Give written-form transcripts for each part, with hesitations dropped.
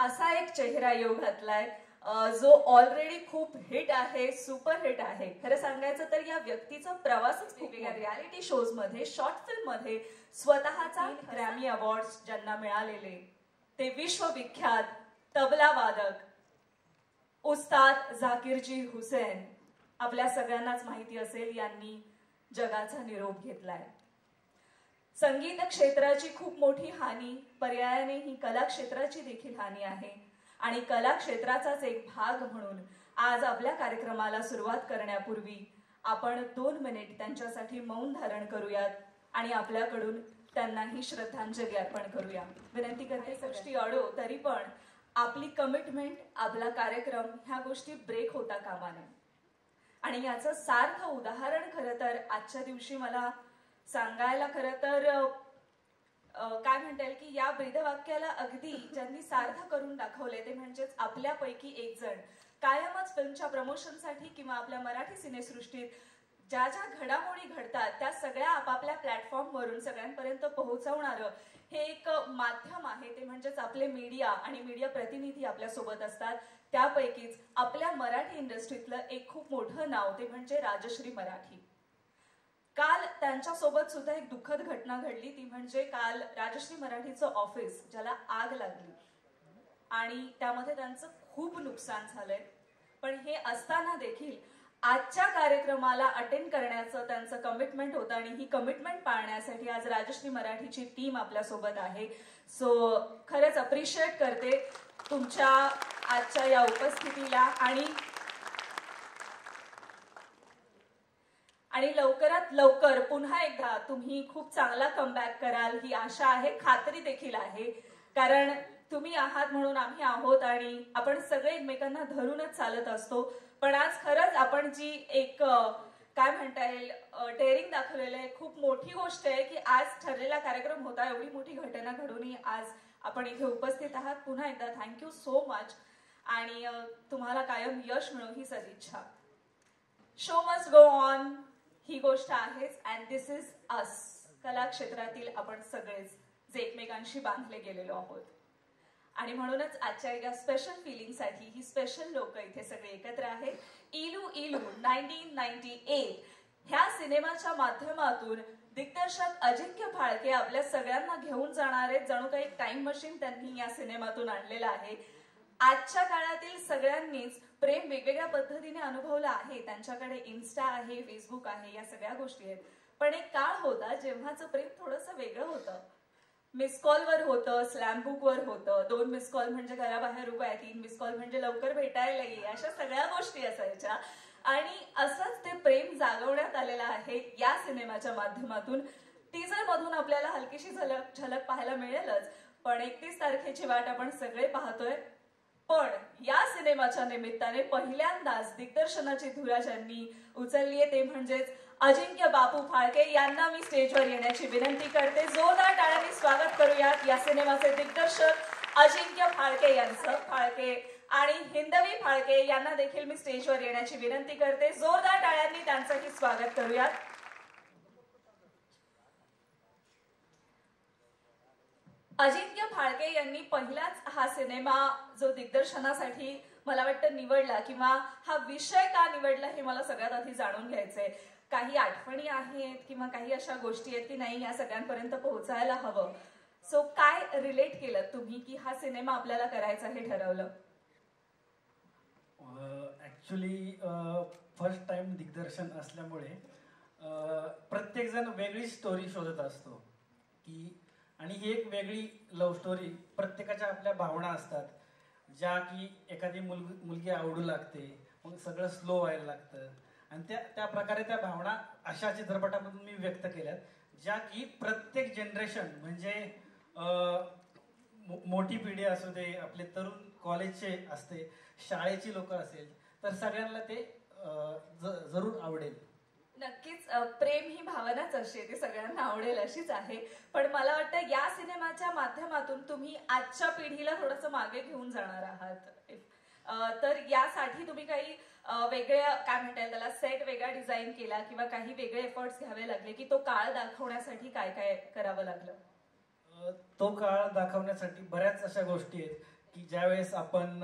असा एक चेहरा योग घातलाय जो ऑलरेडी खूप हिट आहे, सुपर हिट आहे. खरं सांगायचं तर या व्यक्तीचा प्रवासच खूप रियालिटी शोज मध्ये, शॉर्ट फिल्म मध्ये स्वतःचा ग्रॅमी अवॉर्ड्स ज्यांना मिळालेले ते विश्वविख्यात तबला वादक उस्ताद झाकीरजी हुसेन आपल्या सगळ्यांनाच माहिती असेल, यांनी जगाचा निरोप घेतलाय. संगीत क्षेत्राची खूप मोठी हानी, पर्यायाने ही कला क्षेत्राची देखील हानी आहे. आणि कला क्षेत्राचाच एक भाग म्हणून आज आपल्या कार्यक्रमाला सुरुवात करण्यापूर्वी आपण 2 मिनिट त्यांच्यासाठी मौन धारण करूयात आणि आपल्याकडून त्यांनाही श्रद्धांजली अर्पण करूया. विनंती करते गोष्टी अडो तरी पण आपली कमिटमेंट, आपला कार्यक्रम ह्या गोष्टी ब्रेक होता कामा नये. आणि याचं सार्थ उदाहरण खरं तर आजच्या दिवशी मला सांगायला खरं तर काय म्हणता येईल की या ब्रीदवाक्याला अगदी ज्यांनी सार्थ करून दाखवले ते म्हणजेच आपल्यापैकी एक जण. कायमच फिल्मच्या प्रमोशनसाठी किंवा आपल्या मराठी सिनेसृष्टीत ज्या ज्या घडामोडी घडतात त्या सगळ्या आपापल्या प्लॅटफॉर्मवरून सगळ्यांपर्यंत पोहोचवणारं हे एक माध्यम आहे, ते म्हणजेच आपले मीडिया आणि मीडिया प्रतिनिधी आपल्यासोबत असतात. त्यापैकीच आपल्या मराठी इंडस्ट्रीतलं एक खूप मोठं नाव ते म्हणजे राजश्री मराठी. काल त्यांच्यासोबत सुद्धा एक दुःखद घटना घडली, ती म्हणजे काल राजश्री मराठीचं ऑफिस ज्याला आग लागली आणि त्यामध्ये त्यांचं खूप नुकसान झालंय. पण हे असताना देखील आजच्या कार्यक्रमाला अटेंड करण्याचं त्यांचं कमिटमेंट होतं आणि ही कमिटमेंट पाळण्यासाठी आज राजश्री मराठीची टीम आपल्यासोबत आहे. सो खरंच अप्रिशिएट करते तुमच्या आजच्या या उपस्थितीला आणि लवकरात लवकर पुन्हा एकदा तुम्ही खूप चांगला कमबॅक कराल ही आशा आहे, खात्री देखील आहे. कारण तुम्ही आहात म्हणून आम्ही आहोत आणि आपण सगळे एकमेकांना धरूनच चालत असतो. पण आज खरंच आपण जी एक काय म्हणता येईल डेअरिंग दाखवलेलं आहे, खूप मोठी गोष्ट आहे की आज ठरलेला कार्यक्रम होता, एवढी मोठी घटना घडूनही आज आपण इथे उपस्थित आहात. पुन्हा एकदा थँक्यू सो मच आणि तुम्हाला कायम यश मिळो ही सदिच्छा. शो मस्ट गो ऑन ही गोष्ट आहेच. अँड दिस इज अस. कला क्षेत्रातील आपण सगळेच जे एकमेकांशी बांधले गेलेलो आहोत आणि म्हणूनच आजच्या एका स्पेशल फिलिंगसाठी ही स्पेशल लोक इथे सगळे एकत्र आहेत. इलू इलू 1998 ह्या सिनेमाच्या माध्यमातून दिग्दर्शक अजिंक्य फाळके आपल्या सगळ्यांना घेऊन जाणारे जणू काही टाइम मशीन त्यांनी या सिनेमातून आणलेलं आहे. आजच्या काळातील सगळ्यांनीच प्रेम वेगवेगळ्या पद्धतीने अनुभवलं आहे. त्यांच्याकडे इन्स्टा आहे, फेसबुक आहे, या सगळ्या गोष्टी आहेत. पण एक काळ होता जेव्हाचं प्रेम थोडंसं वेगळं होतं. मिस कॉलवर होतं, स्लॅम बुकवर होतं. 2 मिस कॉल म्हणजे घराबाहेर उभा आहे, 3 मिस कॉल म्हणजे लवकर भेटायला ये, अशा सगळ्या गोष्टी असायच्या. आणि असंच ते प्रेम जागवण्यात आलेलं आहे या सिनेमाच्या माध्यमातून. टीजर मधून आपल्याला हलकीशी झलक पाहायला मिळेलच, पण 31 तारखेची वाट आपण सगळे पाहतोय. पण या सिनेमाच्या निमित्ताने पहिल्यांदाच दिग्दर्शनाची धुरा ज्यांनी उचलली आहे ते म्हणजेच अजिंक्य बापू फाळके यांना मी स्टेजवर येण्याची विनंती करते. जोरदार टाळ्यांनी स्वागत करूयात या सिनेमाचे दिग्दर्शक अजिंक्य फाळके यांचं. फाळके आणि हिंदवी फाळके यांना देखील मी स्टेजवर येण्याची विनंती करते. जोरदार टाळ्यांनी त्यांचंही स्वागत करूयात. अजिंक्य फाळके यांनी पहिलाच हा सिनेमा जो दिग्दर्शनासाठी मला वाटतं निवडला किंवा हा विषय का निवडला हे मला सगळ्यात आधी जाणून घ्यायचंय. काही आठवणी आहेत किंवा काही अशा गोष्टी आहेत की नाही या सगळ्यांपर्यंत पोहोचायला हवं. सो काय रिलेट केलं तुम्ही की हा सिनेमा आपल्याला करायचा हे ठरवलं? ऍक्च्युली फर्स्ट टाइम दिग्दर्शन असल्यामुळे प्रत्येक जण वेगळी स्टोरी शोधत असतो की, आणि ही एक वेगळी लव्ह स्टोरी. प्रत्येकाच्या आपल्या भावना असतात ज्या की एखादी मुलगी आवडू लागते, मग सगळं स्लो व्हायला लागतं आणि त्या प्रकारे त्या भावना अशा चित्रपटामधून मी व्यक्त केल्यात ज्या की प्रत्येक जनरेशन म्हणजे मोठी पिढी असू दे, आपले तरुण कॉलेजचे असते, शाळेची लोक असेल, तर सगळ्यांना ते जरूर आवडेल. नक्कीच प्रेम ही भावनाच अशी आहे, ती सगळ्यांना आवडेल अशीच आहे. पण मला वाटतं या सिनेमाच्या माध्यमातून तुम्ही आजच्या पिढीला थोडंसं मागे घेऊन जाणार आहात. तर यासाठी तुम्ही काही वेगळ्या काय म्हणता येईल त्याला सेट वेगळा डिझाईन केला किंवा काही वेगळे एफर्ट्स घ्यावे लागले की तो काळ दाखवण्यासाठी काय काय करावं लागलं? तो काळ दाखवण्यासाठी बऱ्याच अशा गोष्टी आहेत की ज्यावेळेस आपण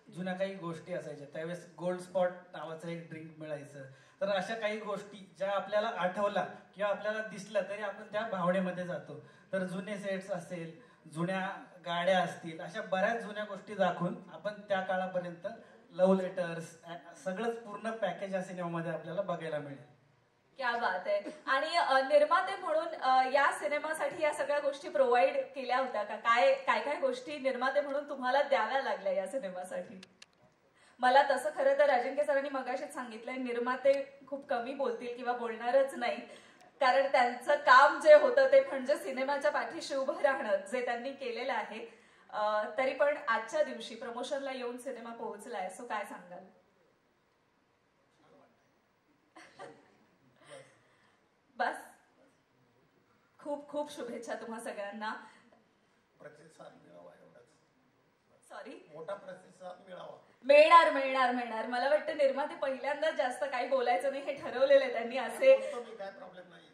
जुन्या काही गोष्टी असायच्या त्यावेळेस गोल्ड स्पॉट नावाचं एक ड्रिंक मिळायचं. तर अशा काही गोष्टी ज्या आपल्याला आठवला किंवा आपल्याला दिसल्या तरी आपण त्या भावनेमध्ये जातो. तर जुने सेट्स असेल, जुन्या गाड्या असतील, अशा बऱ्याच जुन्या गोष्टी दाखवून आपण त्या काळापर्यंत लव्ह लेटर्स सगळंच पूर्ण पॅकेज या सिनेमामध्ये आपल्याला बघायला मिळेल. क्या बात आहे. आणि निर्माते म्हणून या सिनेमासाठी या सगळ्या गोष्टी प्रोव्हाइड केल्या होत्या का? काय काय काय गोष्टी निर्माते म्हणून तुम्हाला द्याव्या लागल्या या सिनेमासाठी? मला तसं खरं तर अजिंक्य सरांनी मगाशीच सांगितलंय, निर्माते खूप कमी बोलतील किंवा बोलणारच नाही, कारण त्यांचं काम जे होतं ते म्हणजे सिनेमाच्या पाठीशी उभं राहणं, जे त्यांनी केलेलं आहे. तरी पण आजच्या दिवशी प्रमोशनला येऊन सिनेमा पोहोचलाय, सो काय सांगाल? बस, खूप खूप शुभेच्छा तुम्हा सगळ्यांना. प्रतिसाद मिळावा एवढाच. सॉरी, मोठा प्रतिसाद मिळावा. मिळणार मिळणार मिळणार. मला वाटतं निर्माते पहिल्यांदाच जास्त काही बोलायचं नाही हे ठरवलेलं आहे त्यांनी. असे काय प्रॉब्लेम नाही.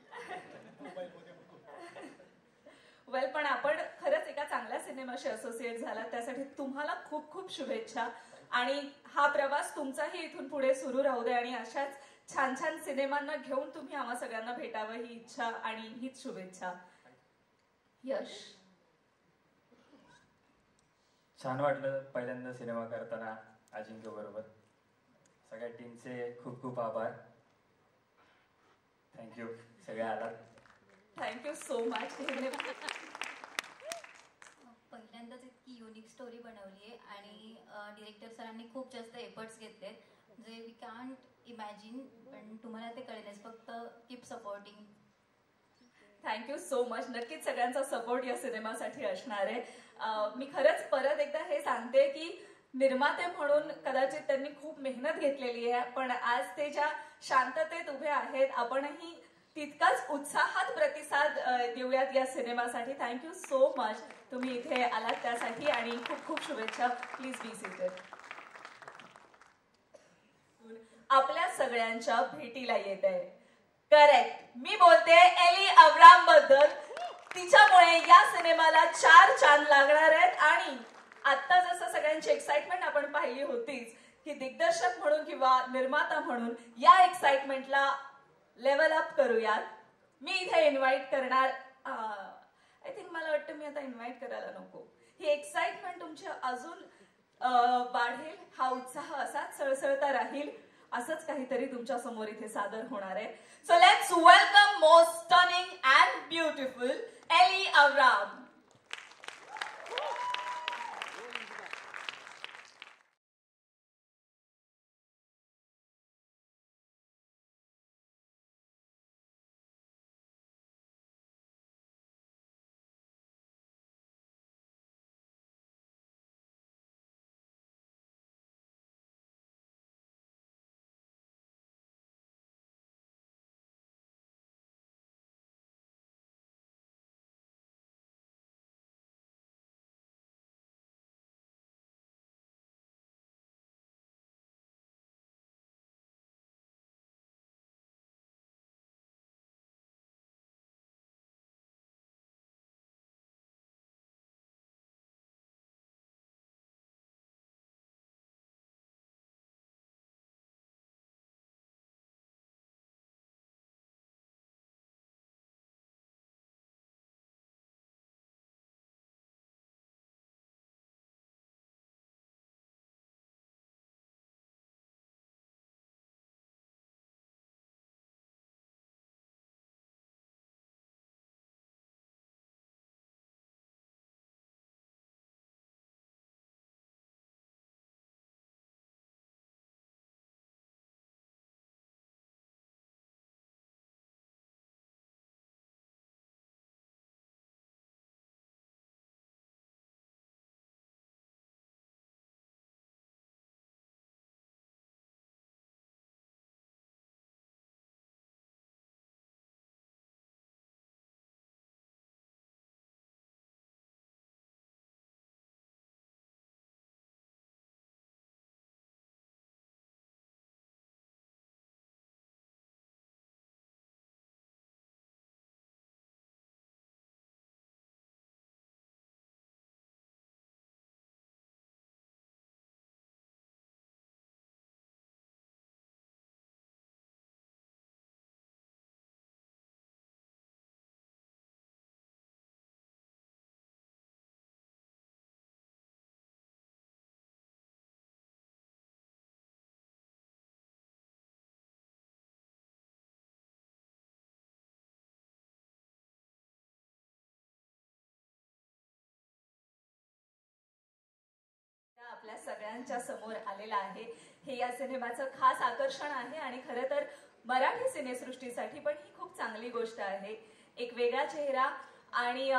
वेल, पण आपण खरंच एका चांगल्या सिनेमाशी असोसिएट झाला, त्यासाठी तुम्हाला खूप खूप शुभेच्छा. आणि हा प्रवास तुमचाही इथून पुढे सुरू राहू दे आणि अशाच छान छान सिनेमांना घेऊन तुम्ही आम्हा सगळ्यांना भेटावं ही इच्छा आणि हीच शुभेच्छा. यश, छान वाटलं पहिल्यांदा सिनेमा करताना अजिंक्य बरोबर. सगळ्या टीमचे खूप खूप आभार. थँक्यू, सगळे आलात. Thank you so much. पहिल्यांदाच इतकी युनिक स्टोरी बनवली आहे आणि डिरेक्टर सरांनी खूप जास्त एफर्ट्स घेतले जे वी कांट इमॅजिन, पण तुम्हाला ते कळेलच. फक्त keep supporting. Thank you so much. नक्कीच सगळ्यांचा सपोर्ट या सिनेमासाठी असणार आहे. मी खरंच परत एकदा हे सांगते की निर्माते म्हणून कदाचित त्यांनी खूप मेहनत घेतलेली आहे, पण आज ते ज्या शांततेत उभे आहेत, आपणही तितकाच उत्साहात प्रतिसाद देऊयात या सिनेमासाठी. थँक्यू सो मच तुम्ही इथे आलात त्यासाठी आणि खूप खूप शुभेच्छा. Please be seated. आपल्या सगळ्यांच्या भेटीला येत आहे. करेक्ट, मी बोलते एली अब्राम बद्दल. तिच्यामुळे या सिनेमाला 4 चांद लागणार आहेत. आणि आता जसं सगळ्यांची एक्साइटमेंट आपण पाहिली होतीच की दिग्दर्शक म्हणून किंवा निर्माता म्हणून या एक्साइटमेंटला लेवल अप करूयात. मी इथे इन्व्हाइट करणार, आय थिंक मला वाटतं मी आता इन्व्हाइट करायला नको. ही एक्साइटमेंट तुमची अजून वाढेल, हा उत्साह असाच सळसळता राहील. असंच काहीतरी तुमच्या समोर इथे सादर होणार आहे. So let's welcome most stunning and beautiful एली अब्राम. आपल्या सगळ्यांच्या समोर आलेला आहे. हे या सिनेमाचं खास आकर्षण आहे आणि खरं तर मराठी सिनेसृष्टीसाठी पण ही खूप चांगली गोष्ट आहे. एक वेगळा चेहरा आणि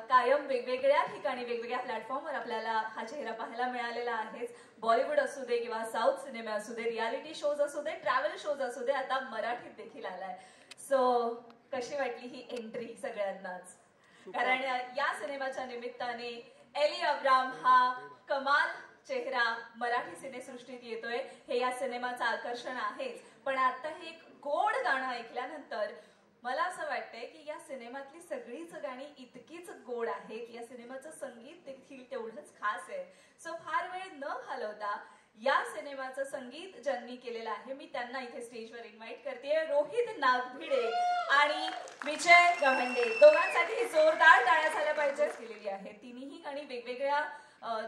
कायम वेगवेगळ्या ठिकाणी वेगवेगळ्या प्लॅटफॉर्मवर आपल्याला हा चेहरा पाहायला मिळालेला आहेच. बॉलिवूड असू दे किंवा साऊथ सिनेमे असू दे, रियालिटी शोज असू दे, ट्रॅव्हल शोज असू दे, आता मराठीत देखील आलाय. सो कशी वाटली ही एंट्री सगळ्यांनाच? कारण या सिनेमाच्या निमित्ताने एली अब्राम हा कमाल चेहरा मराठी सिनेसृष्टीत येतोय. हे या सिनेमाचं आकर्षण आहेच. पण आता हे एक गोड गाणं ऐकल्यानंतर मला असं वाटतंय की या सिनेमातली सगळीच गाणी इतकीच गोड आहेत. या सिनेमाचं संगीत देखील तेवढंच खास आहे. सो फार वेळ न घालवता या सिनेमाचं संगीत ज्यांनी केलेलं आहे मी त्यांना इथे स्टेजवर इन्व्हाइट करते. रोहित नागभिडे आणि विजय गव्हांडे दोघांसाठी जोरदार टाळ्या झाल्या पाहिजे. केलेली आहे तिन्ही गाणी वेगवेगळ्या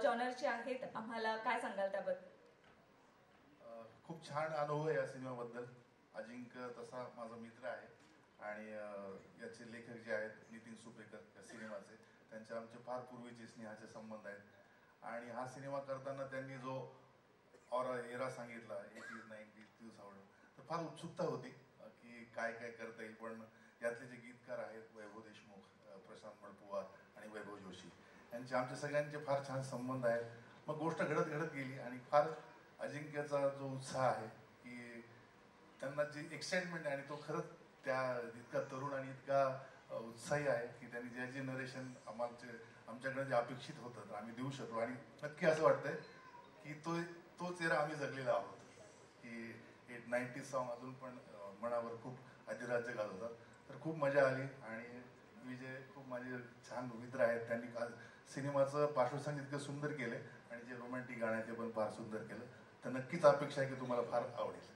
जॉनरची आहेत. आम्हाला काय सांगाल त्याबद्दल? खूप छान अनुभव आहे या सिनेमाबद्दल. अजिंक्य तसा माझा मित्र आहे आणि याचे लेखक जे आहेत नितीन सुपेकर या सिनेमाचे, त्यांचे आमचे फार पूर्वीचे स्नेहाचे संबंध आहेत. आणि हा सिनेमा करताना त्यांनी जो और एरा सांगितला 80s 90s 2000, तर फार उत्सुकता होती की काय काय करता येईल. पण यातले जे गीतकार आहेत वैभव देशमुख, प्रशांत मळपुवार आणि वैभव जोशी यांचे आमचे सगळ्यांचे फार छान संबंध आहेत. मग गोष्ट घडत गेली आणि फार अजिंक्यचा जो उत्साह आहे की त्यांना जी एक्साइटमेंट आहे आणि तो खरंच त्या इतका तरुण आणि इतका उत्साही आहे की त्यांनी जे नरेशन आमच्याकडे जे अपेक्षित होतं तर आम्ही देऊ शकलो. आणि नक्की असं वाटतंय की तो चेहरा आम्ही जगलेला आहोत की 90s सॉन्ग अजून पण मनावर खूप अधिराज्य घालवतात. तर खूप मजा आली. आणि विजय खूप माझे छान मित्र आहेत. त्यांनी काल सिनेमाचं पार्श्वसंगीत इतकं सुंदर केले आणि जे रोमॅन्टिक गाणं आहे ते पण फार सुंदर केलं. तर नक्कीच अपेक्षा आहे की तुम्हाला फार आवडेल.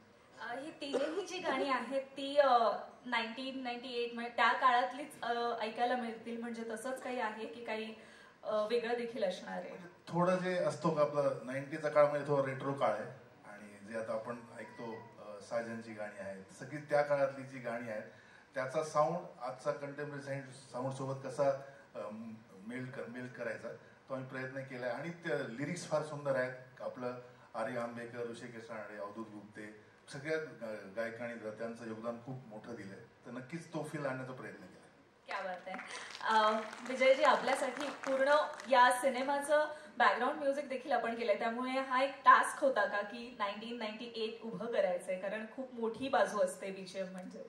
ही तिन्ही जी गाणी आहेत ती 1998 म्हणजे त्या काळातलीच ऐकायला मिळतील. म्हणजे तसंच काही आहे की काही वेगळं देखील असणार आहे? थोडं जे असतो का आपलं 90चा काळ म्हणजे थोडा रेट्रो काळ आहे. आणि जे आता आपण ऐकतो साजनची गाणी आहेत सगळी त्या काळातली जी गाणी आहेत त्याचा साऊंड आजचा कंटेम्पररी साऊंड सोबत कसा मेल्ट करायचा तो आम्ही प्रयत्न केला. आणि ते लिरिक्स फार सुंदर आहेत. आपलं आर्य आंबेकर, ऋषिकेश रानडे, अवधूत गुप्ते सगळ्या गायकांनी त्यांचं योगदान खूप मोठं दिलंय. तर नक्कीच तो फील आणण्याचा प्रयत्न केला. क्या बात आहे. विजयजी, आपल्यासाठी पूर्ण या सिनेमाचं बॅकग्राऊंड म्युझिक देखील आपण केलंय, त्यामुळे हा एक टास्क होता का की 1998 उभं करायचंय? कारण खूप मोठी बाजू असते बीजीएम म्हणजे.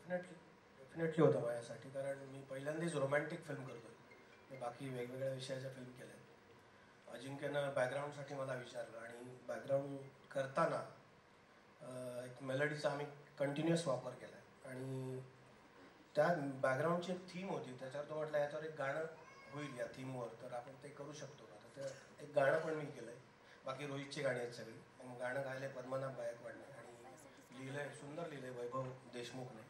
डेफिनेटली होतं माझ्यासाठी, कारण मी पहिल्यांदाच रोमॅन्टिक फिल्म करतोय. मी बाकी वेगवेगळ्या विषयाच्या फिल्म केल्या. अजिंक्यनं बॅकग्राऊंडसाठी मला विचारलं आणि बॅकग्राऊंड करताना एक मेलडीचा आम्ही कंटिन्युअस वापर केला आणि त्या बॅकग्राऊंडची एक थीम होती. त्याच्यावर तो म्हटलं याच्यावर एक गाणं होईल या थीमवर, तर आपण ते करू शकतो का? तर एक गाणं पण मी केलंय. बाकी रोहितची गाणी आहेत सगळी. गाणं गायलंय पद्मनाभ गायकवाडने आणि लिहिलंय, सुंदर लिहिलंय वैभव देशमुखने.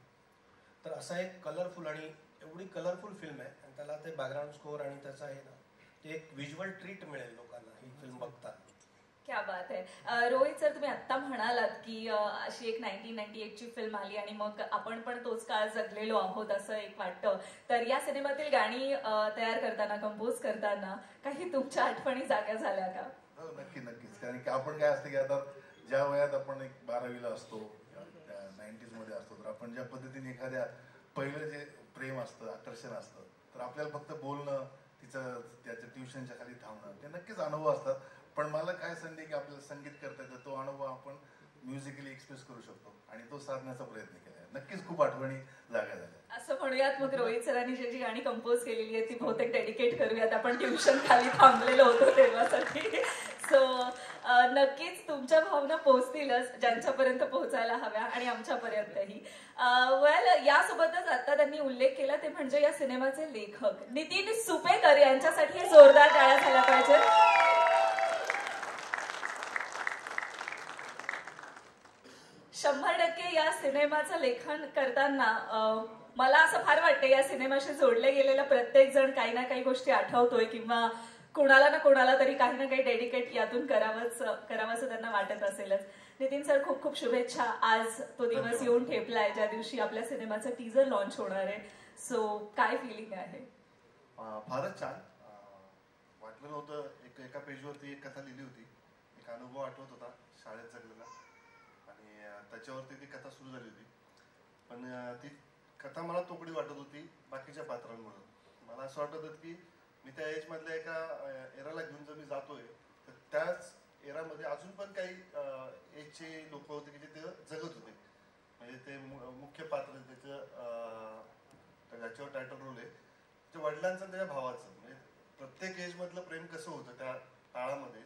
तर असा एक कलरफुल आणि एवढी कलरफुल फिल्म आहे आणि त्याला ते बॅकग्राऊंड स्कोअर आणि त्याचा आहे ना ते एक व्हिज्युअल ट्रीट मिळेल लोकांना ही फिल्म बघतात. क्या बात आहे. रोहित सर, तुम्ही आत्ता म्हणालात की अशी एक 1998 ची फिल्म आली आणि मग आपण पण तोच काळ जगलेलो आहोत असं एक वाटतं. तर या सिनेमातील गाणी तयार करताना, कंपोज करताना काही तुमच्या आठवणी जाग्या झाल्या का? हो, नक्कीच. कारण की आपण काय असतं की आता ज्या वयात आपण एक 12वीला असतो, 90s मध्ये असतो, तर आपण ज्या पद्धतीने एखाद्या पहिलं जे प्रेम असतं, आकर्षण असतं, तर आपल्याला फक्त बोलणं, त्याच्या ट्युशनच्या खाली थांबणं, ते नक्कीच अनुभव असतात. पण मला काय संधी की आपल्याला संगीत करता येतं, तो अनुभव आपण म्युझिकली एक्सप्रेस करू शकतो आणि तो साधण्याचा प्रयत्न केला. नक्कीच खूप आठवणी जागा झाल्या. असं म्हणूयात मग रोहित सरांनी जी गाणी कंपोज केलेली आहे ती बहुतेक डेडिकेट करूयात. आपण ट्युशन खाली थांबलेलो होतो तेव्हासाठी. सो नक्कीच तुमच्या भावना पोहोचतीलच ज्यांच्यापर्यंत पोहोचायला हव्या आणि आमच्यापर्यंतही. वेल, यासोबतच आता त्यांनी उल्लेख केला ते म्हणजे या सिनेमाचे लेखक नितीन सुपेकर यांच्यासाठी जोरदार टाळ्या झाल्या पाहिजेत. 100% या सिनेमाचं लेखन करताना मला असं फार वाटतं या सिनेमाशी जोडले गेलेला प्रत्येक जण काही ना काही गोष्टी आठवतोय किंवा कोणाला ना कोणाला तरी काही ना काही डेडिकेट यातून करावंसं त्यांना वाटत असेलच. नितीन सर, खूप खूप शुभेच्छा. आज तो दिवस येऊन ठेपलाय ज्या दिवशी आपल्या सिनेमाचं टीजर लॉन्च होणार आहे. सो काय फिलिंग आहे? फारच छान वाटलं. आठवलं होतं एका पेजवरती एक कथा लिहिली होती, एक अनुभव आठवत होता शाळेत जगलेला, आणि त्याच्यावरती ती कथा सुरू झाली होती. पण ती कथा मला तोकडी वाटत होती बाकीच्या पात्रांमुळे. मला असं वाटत होतं की मी त्या एजमधल्या एका एराला घेऊन जर मी जातोय तर त्याच एरामध्ये अजून पण काही एजचे लोक होते की जे ते जगत होते. म्हणजे ते मुख्य पात्र त्याचं ज्याच्यावर टायटल रोल आहे त्याच्या वडिलांचं आणि त्याच्या भावाचं. म्हणजे प्रत्येक एजमधलं प्रेम कसं होतं त्या काळामध्ये,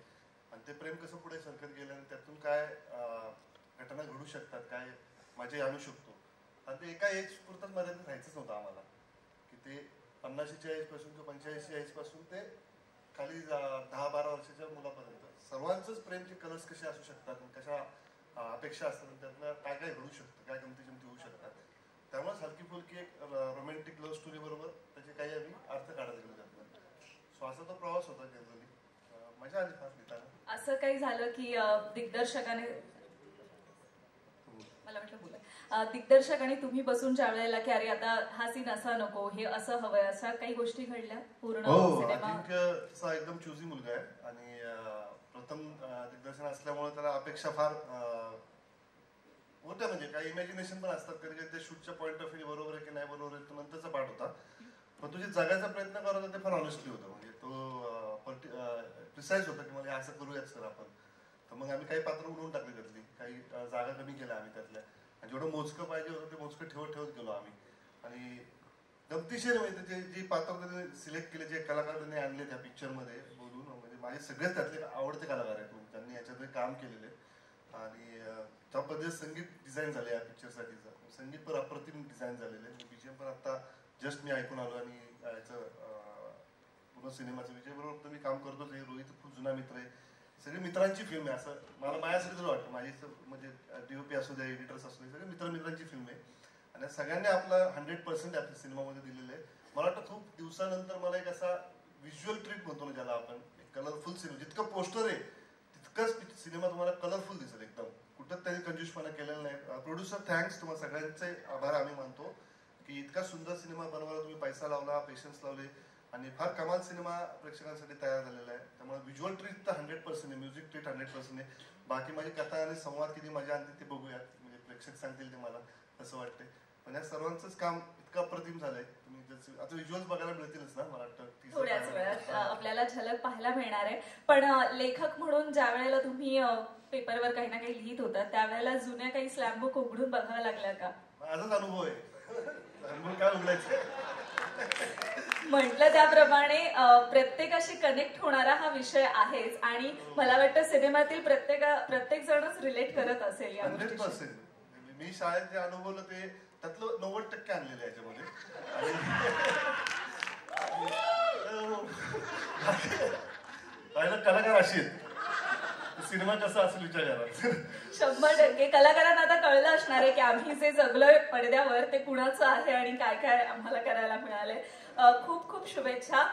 आणि ते प्रेम कसं पुढे सरकत गेलं, आणि त्यातून काय घटना घडू शकतात, काय मजा आणू शकतो. आणि ते एका एज पुरतच मर्यादित राहायचंच नव्हतं आम्हाला, की ते 50च्या एजपासून किंवा 85च्या एजपासून ते खाली 10-12 वर्षाच्या मुलापर्यंत सर्वांचंच प्रेमचे कलर्स कसे असू शकतात, कशा अपेक्षा असतात, त्यातनं काय काय घडू शकतं, काय गमती जमती होऊ शकतात. त्यामुळेच हलकी फुलकी एक रोमॅन्टिक लव्ह स्टोरी बरोबर त्याचे काही आम्ही अर्थ काढत गेलो त्यातनं. सो असा तो प्रवास होता जनरली. मजा आली फार लिहिताना. असं काही झालं की दिग्दर्शकाने, मला म्हटलं बोला, दिग्दर्शक आणि तुम्ही बसून ज्या वेळेला की अरे आता हा सीन असा नको, हे असं हवंय, अशा काही गोष्टी घडल्या पूर्ण सिनेमा? अजिंक्य एकदम चुजी मुलगा आहे, आणि प्रथम दिग्दर्शन असल्यामुळे त्याला अपेक्षा फार होत्या. म्हणजे काही इमॅजिनेशन पण असतात, कधी कधी ते शूटच्या पॉईंट ऑफ व्ह्यू बरोबर आहे की नाही बरोबर आहे तो नंतरचा पार्ट होता. पण तुझी जगायचा प्रयत्न करत होता ते फार ऑनेस्टली होतं. म्हणजे तो प्रिसाईज होता की मला असं करूयाच सर आपण. तर मग आम्ही काही पात्र उडवून टाकली त्यातली, काही जागा कमी केल्या आम्ही त्यातल्या, आणि जेवढं मोजकं पाहिजे होतं ते मोजकं ठेवत गेलो आम्ही. आणि गमतीशीर म्हणजे ते जी पात्र त्यांनी सिलेक्ट केले, जे कलाकार त्यांनी आणले त्या पिक्चरमध्ये बोलून, म्हणजे माझे सगळेच त्यातले आवडते कलाकार आहेत. म्हणजे त्यांनी याच्यात काम केलेले, आणि त्या पद्धतीने संगीत डिझाईन झाले या पिक्चरसाठीचं. संगीत पण अप्रतिम डिझाईन झालेलं आहे. बीजीएम पण आता जस्ट मी ऐकून आलो, आणि याचं पूर्ण सिनेमाचं विजयबरोबर तर मी काम करतोच आहे. रोहित खूप जुना मित्र आहे, सगळी मित्रांची फिल्म आहे असं मला माझ्यासाठी तर वाटतं. माझी म्हणजे DOP असू द्या, एडिटर्स असू द्या, सगळे मित्रांची फिल्म आहे, आणि सगळ्यांनी आपलं 100% आपल्या सिनेमामध्ये दिलेलं आहे. मला वाटतं खूप दिवसानंतर मला एक असा व्हिज्युअल ट्रीट म्हणतो ना ज्याला आपण, कलरफुल सिनेमा. जितकं पोस्टर आहे तितकंच सिनेमा तुम्हाला कलरफुल दिसेल एकदम. कुठं त्यांनी कंजूसपणा केलेला नाही. प्रोड्युसर थँक्स, तुम्हाला सगळ्यांचे आभार आम्ही मानतो की इतका सुंदर सिनेमा बनवायला तुम्ही पैसा लावला, पेशन्स लावले, आणि फार कमाल सिनेमा प्रेक्षकांसाठी तयार झालेला आहे. त्यामुळे व्हिज्युअल ट्रीट तर 100% आहे, म्युझिक ट्रीट 100% आहे. बाकी माझी कथा आणि संवाद किती मजा आणते ते बघूयात, म्हणजे प्रेक्षक सांगतील ते मला असं वाटतंय. पण या सर्वांचंच काम इतकं अप्रतिम झालंय. तुम्ही आता व्हिज्युअल्स बघायला मिळतीलच ना, मला वाटतं थोड्याच वेळात आपल्याला झलक पाहायला मिळणार आहे. पण लेखक म्हणून ज्या वेळेला तुम्ही पेपरवर काही ना काही लिहित होता त्यावेळेला जुन्या काही स्लॅम बुक उघडून बघाव्या लागल्या का? माझाच अनुभव आहे. काय उघडायचं म्हटलं त्याप्रमाणे प्रत्येकाशी कनेक्ट होणारा हा विषय आहेच, आणि मला वाटतं सिनेमातील प्रत्येक जणच रिलेट करत असेल या 100%. मी शाळेत जे अनुभवलं ते त्यातलं 90% आणलेलं आहे याच्यामध्ये. कलाकार अशी आहेत, सिनेमा कसा असेल विचार करा. 100% कलाकारांना आता कळलं असणार आहे की आम्ही जे जगलोय पडद्यावर ते कुणाचं आहे आणि काय काय आम्हाला करायला मिळालंय. खूप खूप शुभेच्छा.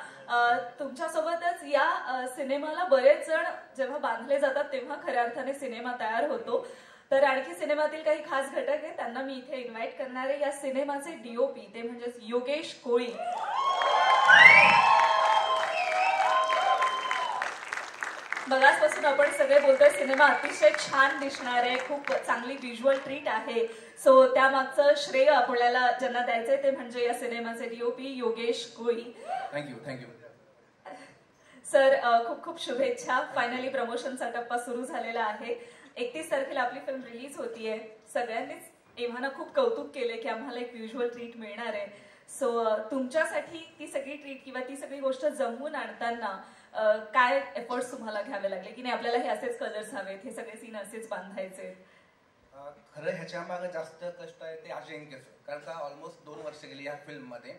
तुमच्यासोबतच या सिनेमाला बरेच जण जेव्हा बांधले जातात तेव्हा खऱ्या अर्थाने सिनेमा तयार होतो. तर आणखी सिनेमातील काही खास घटक आहेत त्यांना मी इथे इन्व्हाइट करणार आहे. या सिनेमाचे DOP ते म्हणजेच योगेश कोळी. बघाचपासून आपण सगळे बोलतोय सिनेमा अतिशय छान दिसणार आहे, खूप चांगली व्हिज्युअल ट्रीट आहे. सो त्यामागचं श्रेय आपल्याला ज्यांना द्यायचंय ते म्हणजे या सिनेमाचे DOP Yogesh Koli. Thank you sir. खूप खूप शुभेच्छा. फायनली प्रमोशनचा टप्पा सुरू झालेला आहे. 31 तारखेला आपली फिल्म रिलीज होतीये. सगळ्यांनीच एव्हाना खूप कौतुक केले की आम्हाला एक व्हिज्युअल ट्रीट मिळणार आहे. सो तुमच्यासाठी ती सगळी ट्रीट किंवा ती सगळी गोष्ट जमवून आणताना काय एफर्ट्स तुम्हाला घ्यावे लागले की नाही आपल्याला हे असेच कलर्स हवेत, हे सगळे सीन असेच बांधायचे? खरं ह्याच्या मागे जास्त कष्ट आहे ते अजिंक्यचं, कारण का ऑलमोस्ट 2 वर्ष गेली ह्या फिल्ममध्ये.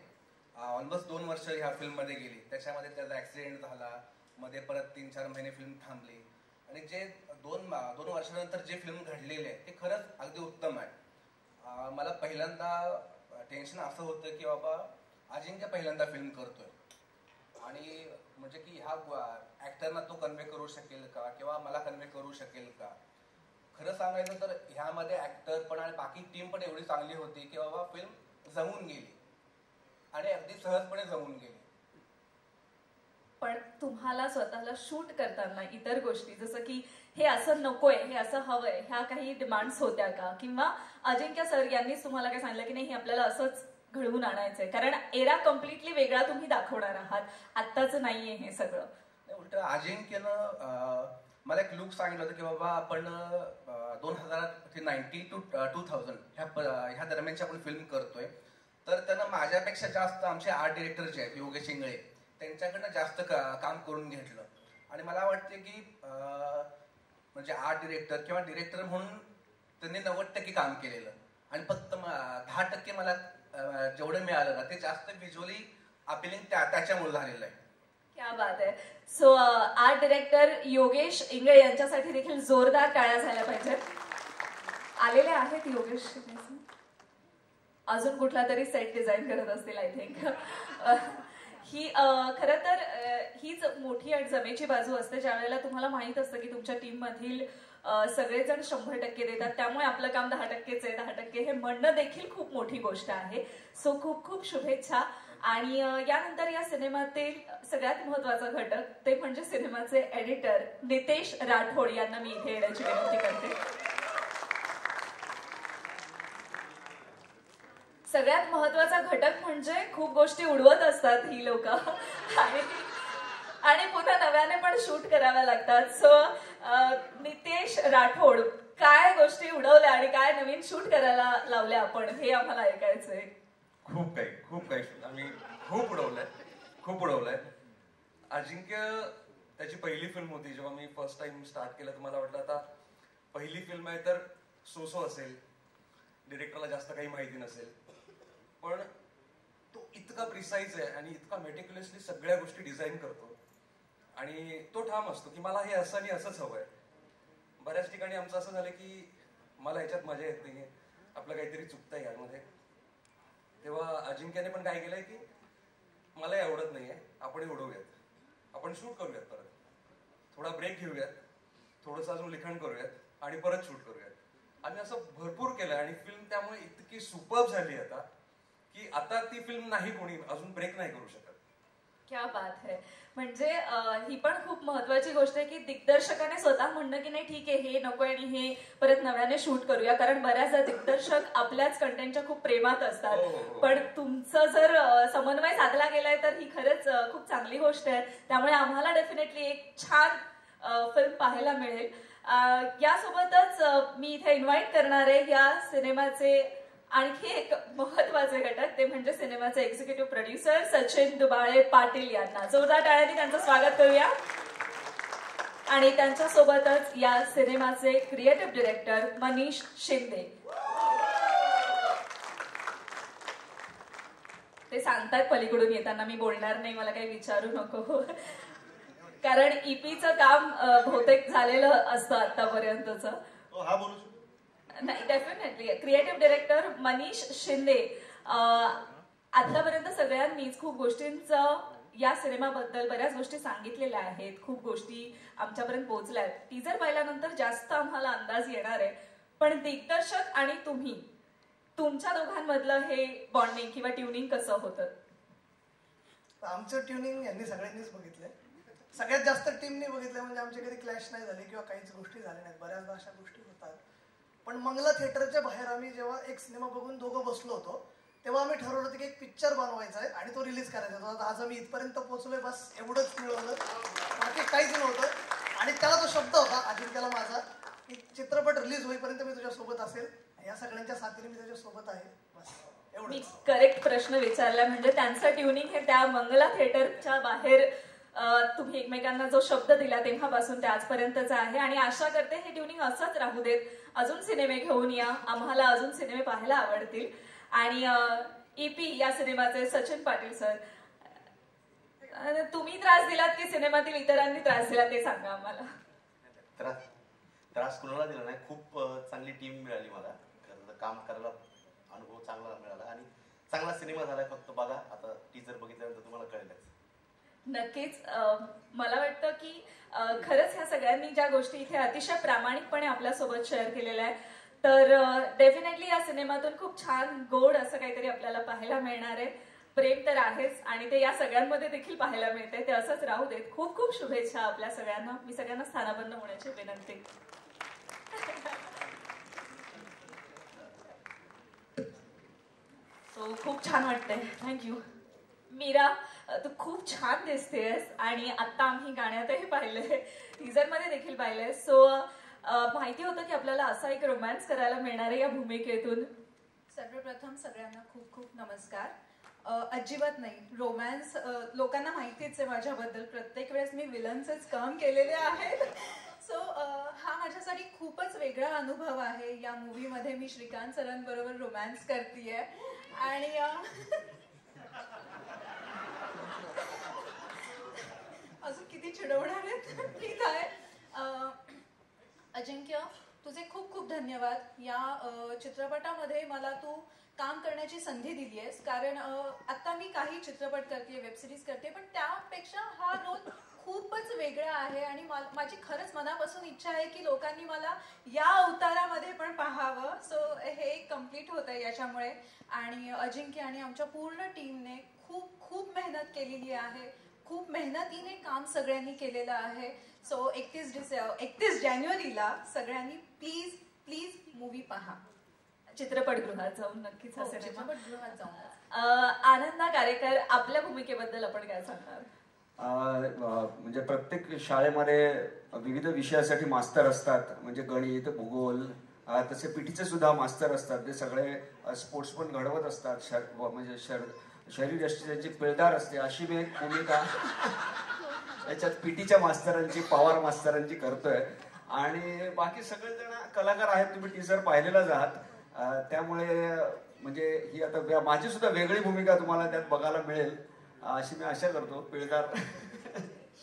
ऑलमोस्ट 2 वर्ष ह्या फिल्ममध्ये गेली. त्याच्यामध्ये त्याचा ऍक्सिडेंट झाला, मध्ये परत 3-4 महिने फिल्म थांबली, आणि जे 2 वर्षानंतर जे फिल्म घडलेली आहे ते खरंच अगदी उत्तम आहे. मला पहिल्यांदा टेन्शन असं होतं की बाबा अजिंक्य पहिल्यांदा फिल्म करतोय, आणि म्हणजे की ह्या ऍक्टरना तो कन्वे करू शकेल का किंवा मला कन्वे करू शकेल का. खरं सांगायचं तर ह्यामध्ये ऍक्टर पण आणि बाकी टीम पण एवढी चांगली होती की बाबा फिल्म जमून गेली, आणि अगदी सहजपणे जमून गेली. पण तुम्हाला स्वतःला शूट करताना इतर गोष्टी जसं की हे असं नकोय, हे असं हवंय, ह्या काही डिमांड्स होत्या का? किंवा अजिंक्य सर यांनीच तुम्हाला काय सांगितलं की नाही हे आपल्याला असंच घडवून आणायचंय, कारण एरा कम्प्लिटली वेगळा तुम्ही दाखवणार आहात, आत्ताच नाहीये हे सगळं? उलट अजिंक्यनं मला एक लुक सांगितलं होतं की बाबा आपण 1990 to 2000 ह्या दरम्यानची आपण फिल्म करतोय, तर त्यानं माझ्यापेक्षा जास्त आमचे आर्ट डिरेक्टर जे आहेत योगेश इंगळे त्यांच्याकडनं जास्त काम करून घेतलं. आणि मला वाटते की म्हणजे आर्ट डिरेक्टर किंवा डिरेक्टर म्हणून त्यांनी 90% काम केलेलं आणि फक्त 10% मला जेवढं मिळालं ना ते जास्त व्हिज्युअली अपिलिंग त्याच्यामुळे झालेलं आहे. क्या बात आहे. So art director Yogesh Ingle यांच्यासाठी देखील जोरदार टाळ्या झाल्या पाहिजेत. आलेले आहेत योगेश इंगळे, अजून कुठला तरी सेट डिझाईन करत असतील आय थिंक. ही खरं तर हीच मोठी आणि जमेची बाजू असते ज्या वेळेला तुम्हाला माहित असतं की तुमच्या टीम मधील सगळेजण 100% देतात, त्यामुळे आपलं काम 10%च आहे, 10% हे म्हणणं देखील खूप मोठी गोष्ट आहे. सो खूप खूप शुभेच्छा. आणि यानंतर या सिनेमातील सगळ्यात महत्वाचा घटक ते म्हणजे सिनेमाचे एडिटर नितेश राठोड यांना मी इथे येण्याची विनंती करते. सगळ्यात महत्वाचा घटक म्हणजे खूप गोष्टी उडवत असतात ही लोक आणि पुन्हा नव्याने पण शूट कराव्या लागतात. सो नितेश राठोड, काय गोष्टी उडवल्या आणि काय नवीन शूट करायला लावल्या आपण, हे आम्हाला ऐकायचंय. खूप काही आम्ही खूप उडवलंय. अजिंक्य त्याची पहिली फिल्म होती. जेव्हा मी फर्स्ट टाइम स्टार्ट केलं तर मला वाटलं आता पहिली फिल्म आहे तर सो असेल, डिरेक्टरला जास्त काही माहिती नसेल, पण तो इतका प्रिसाईज आहे आणि इतका मेटिक्युलसली सगळ्या गोष्टी डिझाईन करतो आणि तो ठाम असतो की मला हे असं आणि असंच हवंय. बऱ्याच ठिकाणी आमचं असं झालं की मला याच्यात मजा येत नाहीये, आपलं काहीतरी चुकतंय यामध्ये. तेव्हा अजिंक्यने पण काय केलंय की मला आवडत नाहीये, आपण उडवूयात, आपण शूट करूयात, परत थोडा ब्रेक घेऊयात, थोडंसं अजून लिखाण करूयात आणि परत शूट करूयात. आम्ही असं भरपूर केलं आणि फिल्म त्यामुळे इतकी सुपर्ब झाली आता की आता ती फिल्म नाही कोणी अजून ब्रेक नाही करू शकत. क्या बात है. म्हणजे ही पण खूप महत्वाची गोष्ट आहे की दिग्दर्शकाने स्वतः म्हणणं की नाही ठीक आहे हे नकोय आणि हे परत नव्याने शूट करूया, कारण बऱ्याचदा दिग्दर्शक आपल्याच कंटेंटच्या खूप प्रेमात असतात. पण तुमचं जर समन्वय साधला गेलाय तर ही खरंच खूप चांगली गोष्ट आहे. त्यामुळे आम्हाला डेफिनेटली एक छान फिल्म पाहायला मिळेल. यासोबतच मी इथे इन्व्हाइट करणार आहे या सिनेमाचे आणखी एक महत्वाचे घटक, ते म्हणजे सिनेमाचे एक्झिक्युटिव्ह प्रोड्युसर सचिन दुबाळे पाटील यांना. जोरदार टाळ्यांनी त्यांचं स्वागत करूया. आणि त्यांच्यासोबतच या सिनेमाचे क्रिएटिव्ह डिरेक्टर मनीष शिंदे. ते सांगतात पलीकडून येताना मी बोलणार नाही, मला काही विचारू नको, कारण ईपीचं काम बहुतेक झालेलं असतं आतापर्यंतच. हा बोलू नाही, definitely creative director Manish Shinde. आतापर्यंत सगळ्यांनीच खूप गोष्टींचं या सिनेमाबद्दल बऱ्याच गोष्टी सांगितलेल्या आहेत, खूप गोष्टी आमच्यापर्यंत पोहोचल्या आहेत. टीजर पाहिल्यानंतर जास्त आम्हाला अंदाज येणार आहे, पण दिग्दर्शक आणि तुम्ही, तुमच्या दोघांमधलं हे बॉन्डिंग किंवा ट्युनिंग कसं होतं? आमचं ट्युनिंग यांनी सगळ्यांनीच बघितलंय, सगळ्यात जास्त टीमने बघितलंय. म्हणजे आमचे कधी क्लॅश नाही झाले किंवा काहीच गोष्टी झाल्या नाहीत, बऱ्याचदा अशा गोष्टी होतात. पण मंगला थिएटरच्या बाहेर आम्ही जेव्हा एक सिनेमा बघून दोघं बसलो होतो तेव्हा आम्ही ठरवलं होतं की एक पिक्चर बनवायचा आहे आणि तो रिलीज करायचा होता. आज आम्ही इथपर्यंत पोहोचलोय, बस एवढंच मिळवलं, बाकी काहीच नव्हतं. आणि त्याला तो शब्द होता अजिंक्यला माझा की चित्रपट रिलीज होईपर्यंत मी तुझ्यासोबत असेल. या सगळ्यांच्या साथीने मी त्याच्यासोबत आहे, बस एवढं. मी करेक्ट प्रश्न विचारला, म्हणजे त्यांचं ट्युनिंग हे त्या मंगला थिएटरच्या बाहेर तुम्ही एकमेकांना जो शब्द दिला तेव्हापासून ते आजपर्यंतच आहे. आणि आशा करते हे ट्युनिंग असंच राहू देत, अजून सिनेमे घेऊन या, आम्हाला अजून सिनेमे पाहायला आवडतील. आणि ईपी या सिनेमाचे सचिन पाटील सर, तुम्ही त्रास दिलात की सिनेमातील इतरांनी त्रास दिला ते सांगा आम्हाला. त्रास कुणाला दिला नाही, खूप चांगली टीम मिळाली मला, काम करायला अनुभव चांगला मिळाला आणि चांगला सिनेमा झालाय. फक्त बघा, आता टीजर बघितल्यानंतर तुम्हाला कळेलच. नक्कीच. मला वाटतं की खरंच ह्या सगळ्यांनी ज्या गोष्टी इथे अतिशय प्रामाणिकपणे आपल्यासोबत शेअर केलेल्या आहेत, तर डेफिनेटली या सिनेमातून खूप छान गोड असं काहीतरी आपल्याला पाहायला मिळणार आहे. प्रेम तर आहेच आणि ते या सगळ्यांमध्ये देखील पाहायला मिळते. ते असंच राहू देत. खूप खूप शुभेच्छा आपल्या सगळ्यांना. मी सगळ्यांना स्थानापन्न होण्याची विनंती. सो खूप छान वाटतंय. थँक्यू. मीरा, तू खूप छान दिसतेस आणि आता आम्ही गाण्यातही पाहिलंय, टीजर मध्ये देखील पाहिलंय. सो माहिती होतं की आपल्याला असा एक रोमॅन्स करायला मिळणार आहे या भूमिकेतून. सर्वप्रथम सगळ्यांना खूप खूप नमस्कार. अजिबात नाही रोमॅन्स, लोकांना माहितीच आहे माझ्याबद्दल, प्रत्येक वेळेस मी विलनचेच काम केलेले आहेत. सो हा माझ्यासाठी खूपच वेगळा अनुभव आहे. या मूवीमध्ये मी श्रीकांत सरांबरोबर रोमॅन्स करतेय आणि अजून किती चिडवणार आहेत ठीक आहे. अजिंक्य, तुझे खूप खूप धन्यवाद. या चित्रपटामध्ये मला तू काम करण्याची संधी दिली आहेस, कारण आता मी काही चित्रपट करते, वेब सिरीज करते, पण त्यापेक्षा हा रोल खूपच वेगळा आहे आणि माझी खरंच मनापासून इच्छा आहे की लोकांनी मला या अवतारामध्ये पण पाहावं. सो हे कम्प्लीट होत आहे याच्यामुळे. आणि अजिंक्य आणि आमच्या पूर्ण टीमने खूप खूप मेहनत केलेली आहे, खूप मेहनतीने काम सगळ्यांनी केलेलं आहे. सो 31 जानेवारीला सगळ्यांनी प्लीज प्लीज मूवी पहा. चित्रपटगृहात जाऊन नक्कीच हा सिनेमा. चित्रपटगृहात जाऊन. आनंदा कारेकर, आपल्या भूमिकेबद्दल आपण काय सांगणार? म्हणजे प्रत्येक शाळेमध्ये विविध विषयासाठी मास्तर असतात, म्हणजे गणित, भूगोल, तसे पीटीचे सुद्धा मास्तर असतात. ते सगळे स्पोर्ट्स पण घडवत असतात, म्हणजे शरीर यष्टीची पिळदार असते. अशी मी एक भूमिका याच्यात पीटीच्या मास्तरांची, पवार मास्तरांची करतोय. आणि बाकी सगळेजण कलाकार आहेत, तुम्ही टीजर पाहिलेलाच आहात. त्यामुळे म्हणजे ही आता माझी सुद्धा वेगळी भूमिका तुम्हाला त्यात बघायला मिळेल अशी मी आशा करतो, पिळदार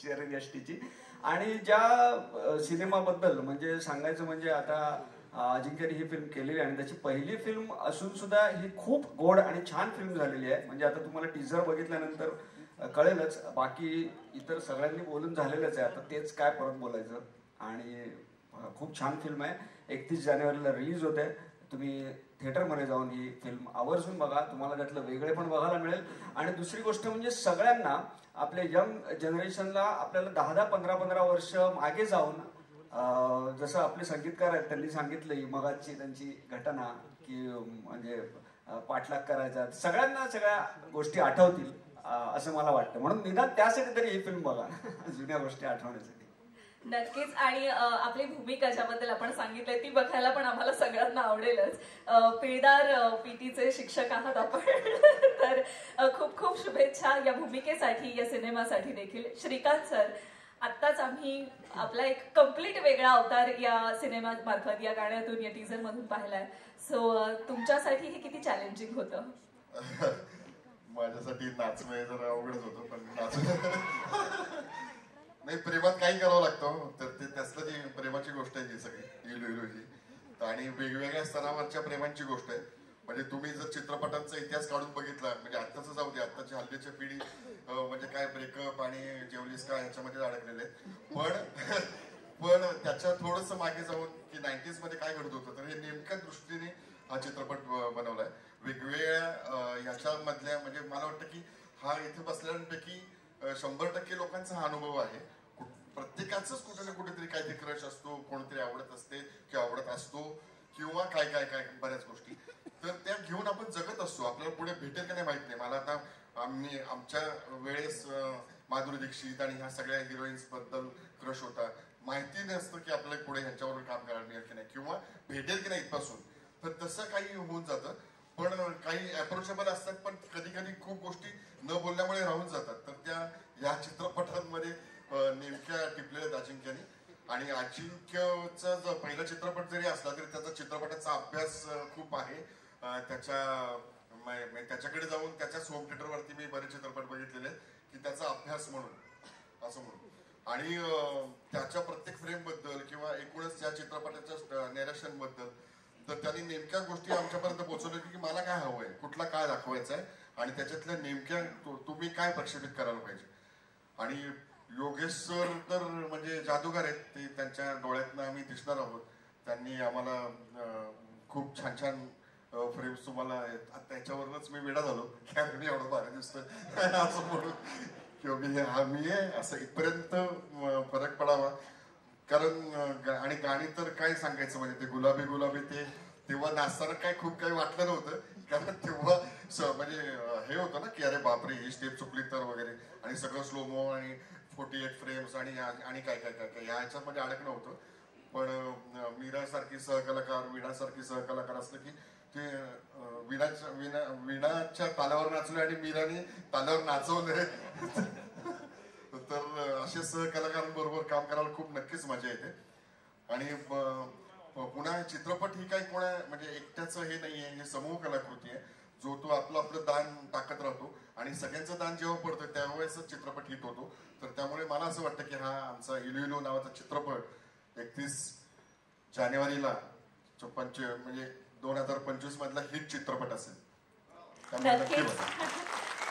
शरीर यष्टीची. आणि ज्या सिनेमाबद्दल म्हणजे सांगायचं म्हणजे आता अजिंक्यने ही फिल्म केलेली आणि त्याची पहिली फिल्म असून सुद्धा ही खूप गोड आणि छान फिल्म झालेली आहे. म्हणजे आता तुम्हाला टीजर बघितल्यानंतर कळेलच, बाकी इतर सगळ्यांनी बोलून झालेलंच आहे, आता तेच काय परत बोलायचं. आणि खूप छान फिल्म आहे. 31 जानेवारीला रिलीज होते. तुम्ही थिएटरमध्ये जाऊन ही फिल्म आवर्जून बघा, तुम्हाला त्यातलं वेगळे पण बघायला मिळेल. आणि दुसरी गोष्ट म्हणजे सगळ्यांना, आपल्या यंग जनरेशनला आपल्याला 10-10, 15-15 वर्ष मागे जाऊन, जसं आपले संगीतकार आहेत त्यांनी सांगितलं मगाची त्यांची घटना की म्हणजे पाठलाग करायचा, सगळ्यांना सगळ्या गोष्टी आठवतील असं मला वाटतं. म्हणून निदान त्यासाठी तरी ही फिल्म बघा, जुन्या गोष्टी आठवण्यासाठी. नक्कीच. आणि आपली भूमिका ज्याबद्दल आपण सांगितलंय ती बघायला पण आम्हाला सगळ्यांना आवडेलच. पिळदार पीटीचे शिक्षक आहात आपण. तर खूप खूप शुभेच्छा या भूमिकेसाठी, या सिनेमासाठी देखील. श्रीकांत सर, आत्ताच आम्ही आपला एक कम्प्लीट वेगळा अवतार या सिनेमामार्फत, या गाण्यातून, या टीजर मधून पाहिलाय. सो तुमच्यासाठी हे किती चॅलेंजिंग होतं? माझ्यासाठी नाचणं जरा अवघडच होतं, पण नाही, प्रेमात काही करावं लागतं, तर ते त्यातलं जी प्रेमाची गोष्ट आहे ही सगळी हिरोची, आणि वेगवेगळ्या स्तरावरच्या प्रेमांची गोष्ट आहे. म्हणजे तुम्ही जर चित्रपटांचा इतिहास काढून बघितला, म्हणजे आत्ताच जाऊ दे, आत्ताची हल्लीची पिढी म्हणजे काय ब्रेकअप आणि जेवलीस का ह्याच्यामध्ये अडकलेले आहेत. पण त्याच्या थोडंसं मागे जाऊन की 90s मध्ये काय घडत होतं, तर हे नेमक्या दृष्टीने हा चित्रपट बनवलाय. वेगवेगळ्या ह्याच्यामधल्या, म्हणजे मला वाटतं की हा इथे बसलेल्यांपैकी 100% लोकांचा हा अनुभव आहे. प्रत्येकाचंच कुठे ना कुठेतरी काहीतरी क्रश असतो, कोणतरी आवडत असते किंवा आवडत असतो, किंवा काय काय काय बऱ्याच गोष्टी, तर त्या घेऊन आपण जगत असतो. आपल्याला पुढे भेटेल का नाही माहित नाही. मला आता आमच्या वेळेस माधुरी दीक्षित आणि ह्या सगळ्या हिरोईन्स बद्दल क्रश होता, माहिती नसतं की आपल्याला पुढे ह्यांच्यावर काम करायला मिळेल की नाही किंवा भेटेल की नाही इथपासून. तर तसं काही होऊन जातं. पण काही अप्रोचेबल असतात, पण कधी कधी खूप गोष्टी न बोलल्यामुळे राहून जातात. तर त्या या चित्रपटांमध्ये नेमक्या टिपलेल्या अजिंक्यने. आणि अजिंक्यचा जो पहिला चित्रपट जरी असला तरी त्याचा चित्रपटाचा अभ्यास खूप आहे. त्याच्याकडे जाऊन त्याच्याच होम थिएटरवरती मी बरेच चित्रपट बघितलेले की त्याचा अभ्यास म्हणून असं म्हणून. आणि त्याच्या प्रत्येक फ्रेम बद्दल किंवा एकूणच त्या चित्रपटाच्या नॅरेशन बद्दल तर त्यांनी नेमक्या गोष्टी आमच्यापर्यंत पोहोचवल्या की मला काय हवंय, कुठला काय दाखवायचा आहे आणि त्याच्यातल्या नेमक्या तुम्ही काय प्रक्षेपित करायला पाहिजे. आणि योगेश सर तर म्हणजे जादूगार आहेत, ते त्यांच्या डोळ्यातनं आम्ही दिसणार आहोत. त्यांनी आम्हाला खूप छान छान फ्रेम्स तुम्हाला आहेत. त्याच्यावरूनच मी वेडा झालो की मी एवढं भारी दिसतोय असं म्हणून, किंवा हा मी आहे असं इथपर्यंत फरक पडावा. कारण आणि गाणी तर काय सांगायचं, म्हणजे ते गुलाबी गुलाबी ते तेव्हा नाचताना काय खूप काही वाटलं नव्हतं, कारण तेव्हा म्हणजे हे होतं ना की अरे बापरे ही स्टेप चुकली तर वगैरे, आणि सगळं स्लोमो आणि 48 फ्रेम्स आणि काय काय काय काय ह्याच्यामध्ये अडकणं होतं. पण मीरा सारखी सहकलाकार, वीणा सारखी सहकलाकार असलं की ते वीणाच्या तालावर नाचले आणि मीराने तालावर नाचवले तर असे सहकलाकारांबरोबर काम करायला खूप नक्कीच मजा येते. आणि पुन्हा चित्रपट ही काही कोणा म्हणजे एकट्याचं हे नाहीये, हे समूह कलाकृती आहे, जो तो आपलं आपलं दान टाकत राहतो आणि सगळ्यांचं दान जेव्हा पडतं त्यावेळेस चित्रपट हिट होतो. तर त्यामुळे मला असं वाटतं की हा आमचा इलू इलू नावाचा चित्रपट 31 जानेवारीला म्हणजे 2025 मधला हिट चित्रपट असेल.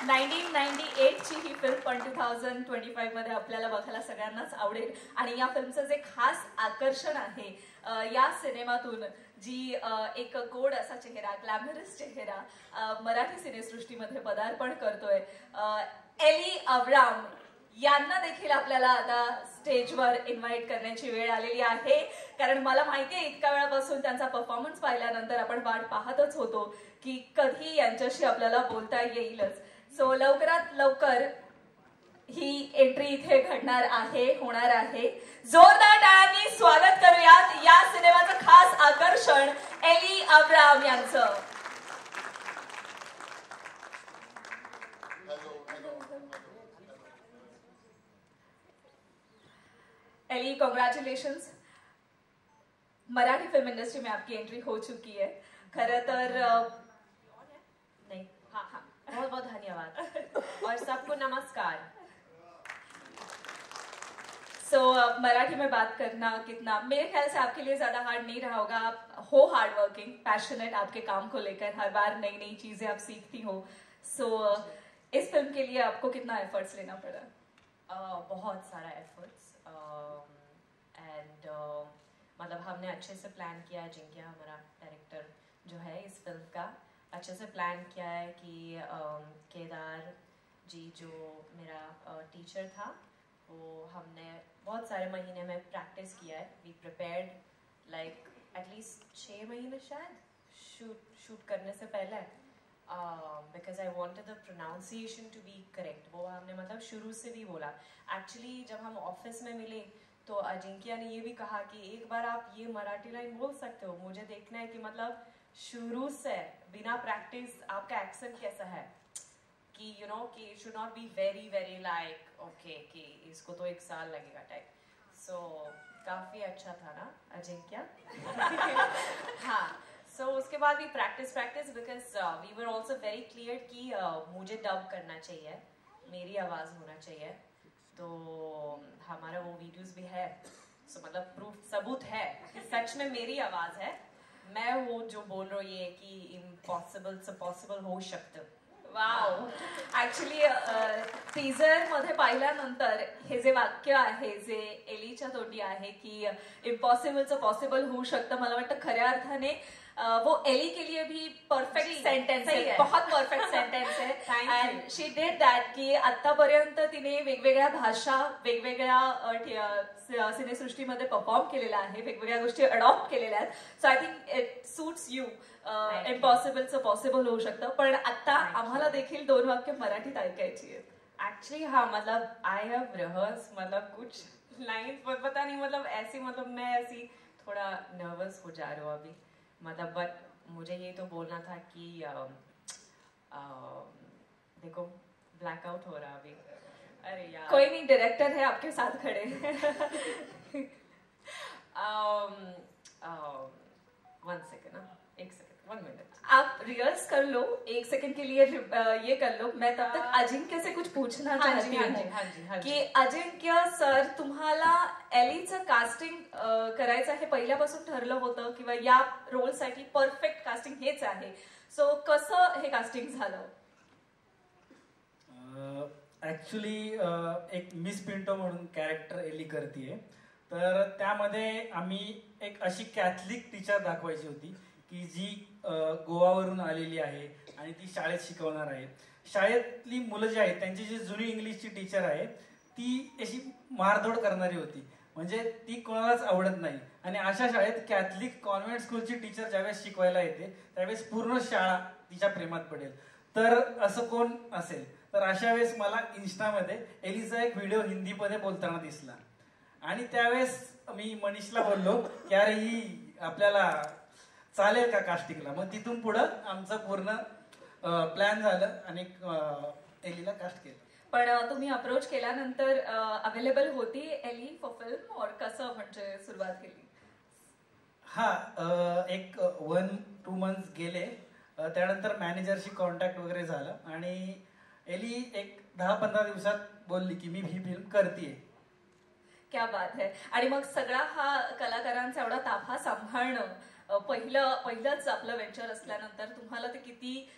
1998 ची ही फिल्म पण 2025 मध्ये आपल्याला बघायला सगळ्यांनाच आवडेल. आणि या फिल्मचं जे खास आकर्षण आहे, या सिनेमातून जी एक गोड असा चेहरा, ग्लॅमरस चेहरा मराठी सिनेसृष्टीमध्ये पदार्पण करतोय, एली अब्राम यांना देखील आपल्याला आता स्टेजवर इन्व्हाइट करण्याची वेळ आलेली आहे. कारण मला माहिती आहे इतक्या वेळापासून त्यांचा परफॉर्मन्स पाहिल्यानंतर आपण वाट पाहतच होतो की कधी यांच्याशी आपल्याला बोलता येईलच. सो लवकरात लवकर ही एंट्री इथे घडणार आहे, होणार आहे. जोरदार टाळ्यांनी स्वागत करूयात या सिनेमाचं खास आकर्षण एली अब्राम यांचं. एली, कॉन्ग्रेचुलेशन्स. मराठी फिल्म इंडस्ट्री में आपकी एंट्री हो चुकी है. खरं तर नहीं, हाँ हाँ, बहुत बहुत धन्यवाद और सबको नमस्कार. सो मराठी में बात करना कितना, मेरे ख्याल से आपके लिए ज्यादा हार्ड नहीं रहा होगा. आप हो हार्ड वर्किंग, पैशनेट आपके काम को लेकर, हर बार नई नई चीजें आप सीखती हो. सो इस फिल्म के लिए आपको कितना एफर्ट्स लेना पड़ा? बहुत सारा एफर्ट्स एंड मतलब हमने अच्छे से प्लान किया है. जिंकिया हमारा डायरेक्टर जो है इस फिल्म का, अच्छे से प्लान किया है कि केदार जी जो मेरा टीचर था, वो हमने बहुत सारे महीने में प्रैक्टिस किया है. वी प्रिपेयर्ड लाइक एटलीस्ट 6 महीने शायद शूट करने से पहले, because I wanted the pronunciation to be correct. वो हमने मतलब शुरू से भी बोला. एक्चुअली जब हम ऑफिस में मिले तो अजिंक्य ने ये भी कहा कि एक बार आप ये मराठी लाइन बोल सकते हो, मुझे देखना है कि मतलब शुरू से बिना प्रैक्टिस आपका एक्सेंट कैसा है, कि यू नो कि it should not be very very like okay कि इसको तो 1 साल लगेगा टाइप. सो काफी अच्छा था ना अजिंक्य? हाँ. सो उसके बाद भी practice because we were also very clear कि मुझे डब करना चाहिए, मेरी आवाज होना चाहिए. तो हमारा वो वीडियोस भी है, सो मतलब प्रूफ सबूत है कि सच में मेरी आवाज है. मैं वो जो बोल रही हूँ ये कि इम्पॉसिबल से पॉसिबल होऊ शकतं. वाव. ऍक्च्युली टीजर मध्ये पाहिल्यानंतर हे जे वाक्य आहे, जे एलीच्या तोंडी आहे की इम्पॉसिबलचं पॉसिबल होऊ शकतं, मला वाटतं खऱ्या अर्थाने वो एली के लिए भी परफेक्ट सेंटेन्स है, बहुत परफेक्ट सेंटेन्स है. एंड शी डिड दॅट की आतापर्यंत तिने वेगवेगळ्या भाषा, वेगवेगळ्या सिनेसृष्टीमध्ये परफॉर्म केलेला आहे, वेगवेगळ्या गोष्टी अडॉप्ट केलेल्या आहेत. So I think it suits you. इम्पॉसिबलचं पॉसिबल होऊ शकतं. पण आता आम्हाला देखील 2 वाक्य मराठीत ऐकायची आहेत. एक्चुअली हाँ, मतलब आई हैव रिहर्स मतलब कुछ लाइन्स, पर पता नहीं मतलब ऐसी, मतलब मैं ऐसी थोड़ा नर्वस हो जा रही हूँ अभी, मतलब बट मुझे ये तो बोलना था कि देखो ब्लैकआउट हो रहा अभी. अरे यार, कोई नहीं, डायरेक्टर है आपके साथ खड़े. 1 सेकेंड ना, 1 सेकेंड, 1 मिनट. आप रिहर्स कर लो, 1 सेकंड के लिए ये कर लो. मैं तब तक अजिंक्य से कुछ पूछना चाहती हूँ की अजिंक्य सर, तुम्हाला एलीचं कास्टिंग करायचं हे पहिल्यापासून ठरलं होतं किंवा या रोलसाठी परफेक्ट कास्टिंग हेच आहे? सो कसं हे कास्टिंग झालं? ऍक्च्युली एक मिस पिंटो म्हणून कॅरेक्टर एली करतीये, तर त्यामध्ये आम्ही एक अशी कॅथलिक टीचर दाखवायची होती की जी गोवावरून आलेली आहे आणि ती शाळेत शिकवणार आहे. शाळेतली मुलं जी आहेत त्यांची जी जुनी इंग्लिशची टीचर आहे ती अशी मारधोड करणारी होती, म्हणजे ती कोणालाच आवडत नाही. आणि अशा शाळेत कॅथलिक कॉन्व्हेंट स्कूलची टीचर ज्यावेळेस शिकवायला येते त्यावेळेस पूर्ण शाळा तिच्या प्रेमात पडेल. तर असं कोण असेल तर अशा वेळेस मला इन्स्टामध्ये एलीचा एक व्हिडिओ हिंदीमध्ये बोलताना दिसला आणि त्यावेळेस मी मनीषला बोललो की अरे ही आपल्याला चालेल का कास्टिंगला. मग तिथून पुढं आमचं पूर्ण प्लॅन झालं आणि एलीला कास्ट केलं. पण तुम्ही अप्रोच केल्यानंतर अवेलेबल होती एली फॉर फिल्म और कसं म्हणजे सुरुवात केली? हा, एक 1-2 मंथ्स गेले, त्यानंतर मॅनेजरशी कॉन्टॅक्ट वगैरे झालं आणि एली एक 10-15 दिवसात बोलली की मी ही फिल्म करतेय. क्या बात है. आणि मग सगळा हा कलाकारांचा एवढा ताफा सांभाळणं पहिलंच आपलं वेंचर असल्यानंतर तुम्हाला ते किती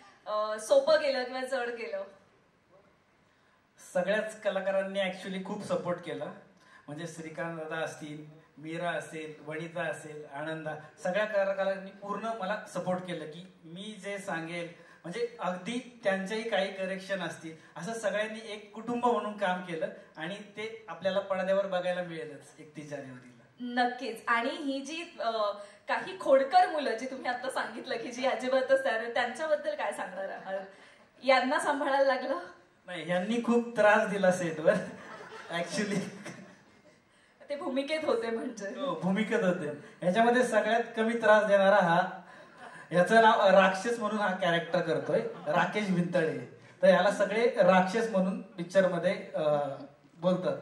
सोपं गेलं किंवा जड गेलं? सगळ्याच कलाकारांनी ऍक्च्युली खूप सपोर्ट केला. म्हणजे श्रीकांत दादा असतील, मीरा असेल, वनिता असेल, आनंदा, सगळ्या कलाकारांनी पूर्ण मला सपोर्ट केलं की मी जे सांगेल म्हणजे अगदी त्यांचेही काही करेक्शन असतील असं सगळ्यांनी एक कुटुंब म्हणून काम केलं आणि ते आपल्याला पडद्यावर बघायला मिळेलच 31 जानेवारीला. नक्कीच. आणि ही जी काही खोडकर मुलं जी तुम्ही आता सांगितलं की जी अजिबातच त्यांच्याबद्दल काय सांगणार आहात? यांना सांभाळायला लागलं? नाही, यांनी खूप त्रास दिला सेटवर ऍक्च्युली. ते भूमिकेत होते म्हणजे भूमिकेत होते. ह्याच्यामध्ये सगळ्यात कमी त्रास देणारा हा, याचं नाव राक्षस म्हणून हा कॅरेक्टर करतोय राकेश भिंतळे. तर याला सगळे राक्षस म्हणून पिक्चर मध्ये बोलतात.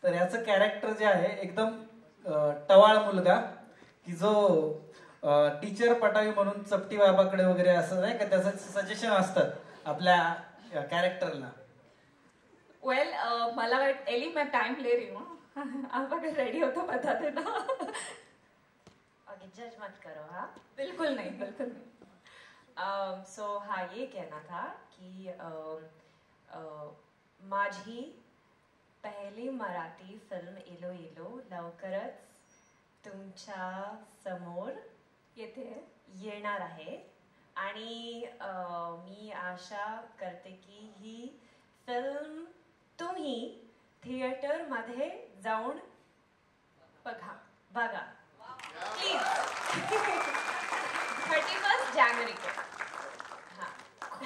तर याचं कॅरेक्टर जे आहे एकदम टवाळ मुलगा की जो टीचर पटावी म्हणून चपटी बाबाकडे वगैरे असं नाही का त्याचं सजेशन असतात आपल्या कॅरेक्टरला. वेल मला वाटतं एली मैं टाइम ले रही हूँ. आप अगर रेडी हो तो बता देना. ओके, जज मत करो. हाँ, बिल्कुल नहीं, बिल्कुल नहीं. सो हाँ, ये कहना था कि माझी पहिली मराठी फिल्म एलो एलो लवकरच तुमच्या समोर येणार आहे आणि मी आशा करते की ही फिल्म तुम्ही थिएटरमध्ये जाऊन बघा प्लीज. 31 जानेवारी को.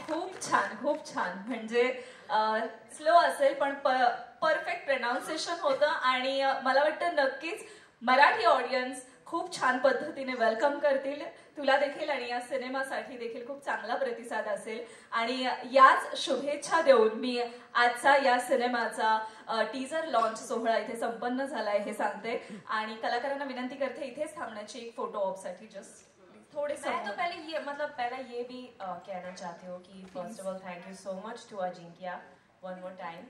खूप छान, खूप छान. म्हणजे स्लो असेल पण परफेक्ट प्रोनाउन्सिएशन होतं आणि मला वाटतं नक्कीच मराठी ऑडियन्स खूप छान पद्धतीने वेलकम करतील. तुला देखील आणि या सिनेमासाठी देखील खूप चांगला प्रतिसाद असेल आणि याच शुभेच्छा देऊन मी आजचा या सिनेमाचा टीजर लॉन्च सोहळा इथे संपन्न झालाय हे सांगते आणि कलाकारांना विनंती करते इथेच थांबण्याची एक फोटो ऑप साठी. जस्ट थोड़े मैं तो पहले ये भी कहना चाहती हूँ कि first of all thank you so much to Ajinkya one more time